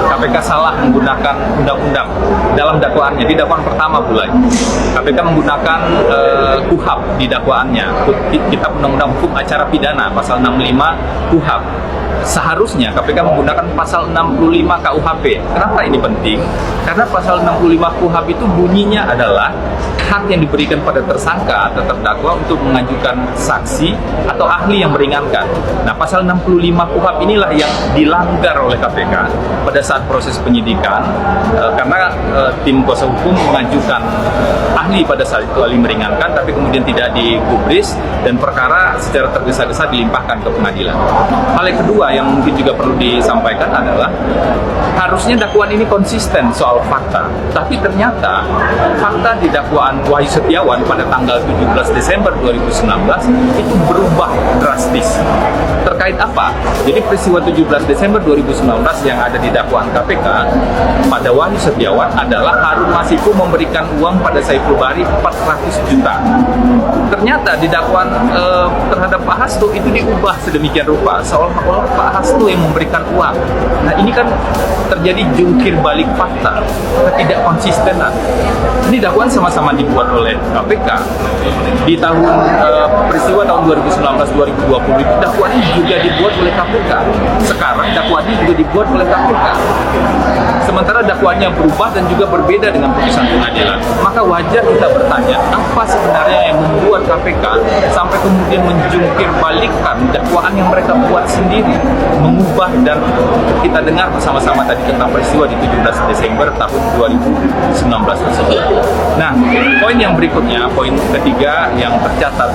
KPK salah menggunakan undang-undang dalam dakwaannya. Di dakwaan pertama mulai KPK menggunakan KUHP di dakwaannya, Kitab Undang-Undang Hukum Acara Pidana pasal 65 KUHP. Seharusnya KPK menggunakan pasal 65 KUHP. Kenapa ini penting? Karena pasal 65 KUHP itu bunyinya adalah hak yang diberikan pada tersangka atau terdakwa untuk mengajukan saksi atau ahli yang meringankan. Nah, pasal 65 KUHP inilah yang dilanggar oleh KPK pada saat proses penyidikan karena tim kuasa hukum mengajukan ahli pada saat itu, ahli meringankan, tapi kemudian tidak digubris dan perkara secara tergesa-gesa dilimpahkan ke pengadilan. Hal yang kedua yang mungkin juga perlu disampaikan adalah harusnya dakwaan ini konsisten soal fakta, tapi ternyata fakta di dakwaan Wahyu Setiawan pada tanggal 17 Desember 2019 itu berubah drastis. Terkait apa? Jadi peristiwa 17 Desember 2019 yang ada di dakwaan KPK pada Wahyu Setiawan adalah Harun Masiku memberikan uang pada Saiful Bahri 400 juta. Ternyata di dakwaan terhadap Pak Hasto itu diubah sedemikian rupa, seolah-olah Pak Hasto yang memberikan uang. Nah, ini kan terjadi jungkir balik fakta, ketidakkonsistenan. Ini dakwaan sama-sama dibuat oleh KPK. Di tahun peristiwa tahun 2019-2020 itu dakwaan ini juga dibuat oleh KPK. Sekarang dakwaan ini juga dibuat oleh KPK. Sementara dakwaannya berubah dan juga berbeda dengan putusan pengadilan. Maka wajar kita bertanya, apa sebenarnya yang membuat KPK sampai kemudian menjungkir balikkan dakwaan yang mereka buat sendiri, mengubah, dan kita dengar bersama-sama tadi tentang peristiwa di 17 Desember tahun 2019 tersebut. Nah, poin yang berikutnya, poin ketiga yang tercatat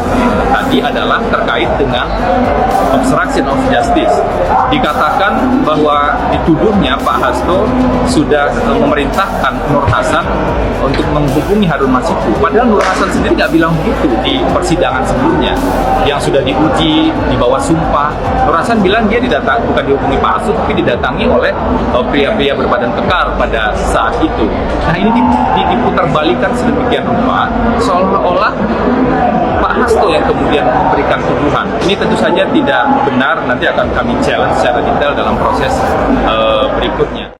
tadi adalah terkait dengan obstruction of justice. Dikatakan bahwa dituduhnya Pak Hasto sudah memerintahkan Nur Hasan untuk menghubungi Harun Masiku. Padahal Nur Hasan sendiri nggak bilang begitu di persidangan sebelumnya yang sudah diuji di bawah sumpah. Nur Hasan bilang dia bukan dihubungi Pak Hasto, tapi didatangi oleh pria-pria berbadan kekar pada saat itu. Nah, ini diputar balikan sedemikian rupa, seolah-olah Pak Hasto yang kemudian memberikan tuduhan. Ini tentu saja tidak benar, nanti akan kami challenge secara detail dalam proses berikutnya.